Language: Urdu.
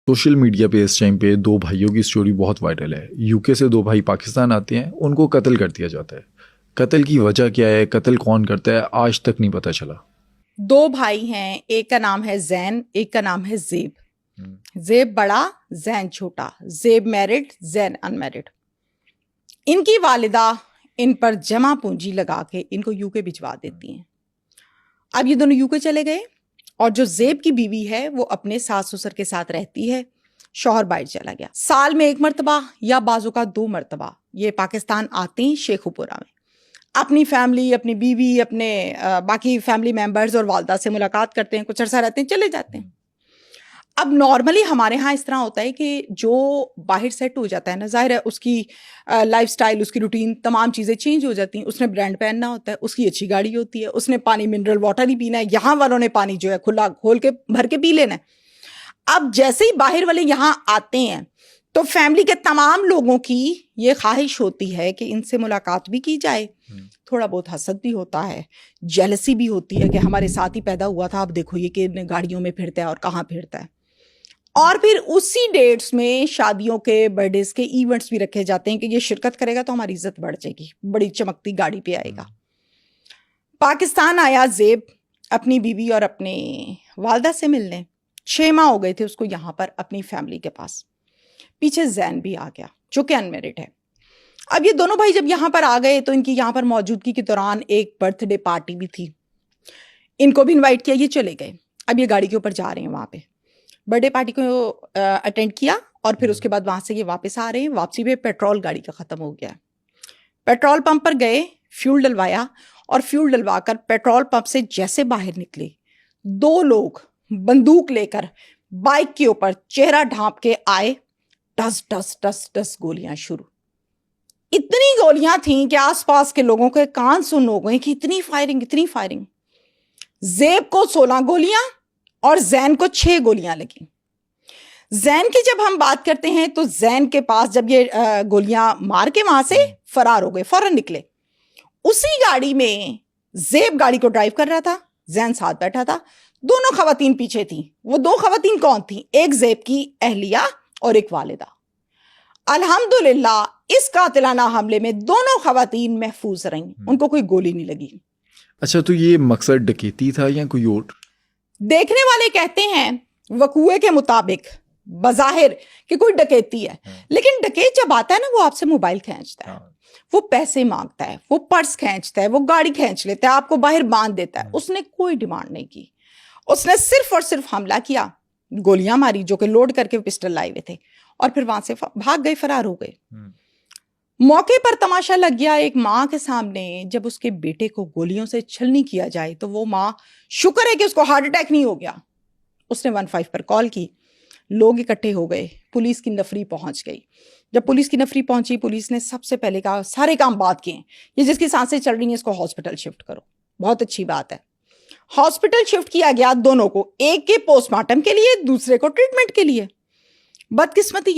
سوشل میڈیا پہ اس ٹائم پہ دو بھائیوں کی سٹوری بہت وائرل ہے. UK سے دو بھائی پاکستان آتے ہیں, ان کو قتل کر دیا جاتا ہے. قتل کی وجہ کیا ہے, قتل کون کرتا ہے, آج تک نہیں پتہ چلا. دو بھائی ہیں, ایک کا نام ہے زین, ایک کا نام ہے زیب. زیب بڑا, زین چھوٹا. زیب میرڈ, زین ان میرڈ. ان کی والدہ ان پر جمع پونجی لگا کے ان کو UK بھجوا دیتی ہیں. اب یہ دونوں UK چلے گئے, اور جو زیب کی بیوی ہے وہ اپنے ساس سسر کے ساتھ رہتی ہے. شوہر باہر چلا گیا. سال میں 1 مرتبہ یا بعضوں کا 2 مرتبہ یہ پاکستان آتے ہیں شیخو پورہ میں. اپنی فیملی, اپنی بیوی, اپنے باقی فیملی ممبرز اور والدہ سے ملاقات کرتے ہیں, کچھ عرصہ رہتے ہیں, چلے جاتے ہیں. اب نارملی ہمارے ہاں اس طرح ہوتا ہے کہ جو باہر سیٹ ہو جاتا ہے نا, ظاہر ہے اس کی لائف سٹائل, اس کی روٹین, تمام چیزیں چینج ہو جاتی ہیں. اس نے برانڈ پہننا ہوتا ہے, اس کی اچھی گاڑی ہوتی ہے, اس نے پانی منرل واٹر ہی پینا ہے. یہاں والوں نے پانی جو ہے کھلا کھول کے بھر کے پی لینا ہے. اب جیسے ہی باہر والے یہاں آتے ہیں تو فیملی کے تمام لوگوں کی یہ خواہش ہوتی ہے کہ ان سے ملاقات بھی کی جائے. تھوڑا بہت حسد بھی ہوتا ہے, جیلسی بھی ہوتی ہے کہ ہمارے ساتھ ہی پیدا ہوا تھا, اب دیکھو یہ کہ گاڑیوں میں پھرتا ہے اور کہاں پھرتا ہے. اور پھر اسی ڈیٹس میں شادیوں کے, برتھ ڈیز کے ایونٹس بھی رکھے جاتے ہیں کہ یہ شرکت کرے گا تو ہماری عزت بڑھ جائے گی, بڑی چمکتی گاڑی پہ آئے گا. پاکستان آیا زیب اپنی بیوی اور اپنے والدہ سے ملنے. 6 ماہ ہو گئے تھے اس کو یہاں پر اپنی فیملی کے پاس. پیچھے زین بھی آ گیا جو کہ انمیرڈ ہے. اب یہ دونوں بھائی جب یہاں پر آ گئے تو ان کی یہاں پر موجودگی کے دوران ایک برتھ ڈے پارٹی بھی تھی. ان کو بھی انوائٹ کیا, یہ چلے گئے. اب یہ گاڑی کے اوپر جا رہے ہیں, وہاں پہ برتھ ڈے پارٹی کو اٹینڈ کیا, اور پھر اس کے بعد وہاں سے یہ واپس آ رہے ہیں. واپسی پہ پیٹرول گاڑی کا ختم ہو گیا. پیٹرول پمپ پر گئے, فیول ڈلوایا, اور فیول ڈلوا کر پیٹرول پمپ سے جیسے باہر نکلے 2 لوگ بندوق لے کر بائک کے اوپر چہرہ ڈھانپ کے آئے. ٹس ٹس ٹس ٹس گولیاں شروع. اتنی گولیاں تھیں کہ آس پاس کے لوگوں کے کان سن ہو گئے کہ اتنی فائرنگ, اتنی فائرنگ. زیب کو 16 گولیاں اور زین کو 6 گولیاں لگیں. زین کی جب ہم بات کرتے ہیں تو زین کے پاس جب یہ گولیاں مار کے وہاں سے فرار ہو گئے, فوراً نکلے. اسی گاڑی میں زیب گاڑی کو ڈرائیو کر رہا تھا, زین ساتھ بیٹھا تھا. دونوں خواتین پیچھے تھیں. وہ 2 خواتین کون تھیں؟ ایک زیب کی اہلیہ اور ایک والدہ. الحمدللہ اس قاتلانہ حملے میں دونوں خواتین محفوظ رہیں, ان کو کوئی گولی نہیں لگی. اچھا, تو یہ مقصد ڈکیتی تھا یا کوئی اور؟ دیکھنے والے کہتے ہیں وقوعے کے مطابق بظاہر کہ کوئی ڈکیتی ہے, لیکن ڈکیت جب آتا ہے نا وہ آپ سے موبائل کھینچتا ہے, وہ پیسے مانگتا ہے, وہ پرس کھینچتا ہے, وہ گاڑی کھینچ لیتا ہے, آپ کو باہر باندھ دیتا ہے. اس نے کوئی ڈیمانڈ نہیں کی. اس نے صرف اور صرف حملہ کیا, گولیاں ماری جو کہ لوڈ کر کے پسٹل لائے ہوئے تھے, اور پھر وہاں سے بھاگ گئے, فرار ہو گئے. موقع پر تماشا لگ گیا ایک ماں کے سامنے. جب اس کے بیٹے کو گولیوں سے چھلنی کیا جائے تو وہ ماں, شکر ہے کہ اس کو ہارٹ اٹیک نہیں ہو گیا, اس نے 15 پر کال کی. لوگ اکٹھے ہو گئے, پولیس کی نفری پہنچ گئی. جب پولیس کی نفری پہنچی, پولیس نے سب سے پہلے کہا سارے کام بات کیے, یہ جس کی سانسیں چل رہی ہیں اس کو ہاسپٹل شفٹ کرو. بہت اچھی بات ہے. ہاسپٹل شفٹ کیا گیا دونوں کو, ایک کے پوسٹ مارٹم کے لیے, دوسرے کو ٹریٹمنٹ کے لیے. بدقسمتی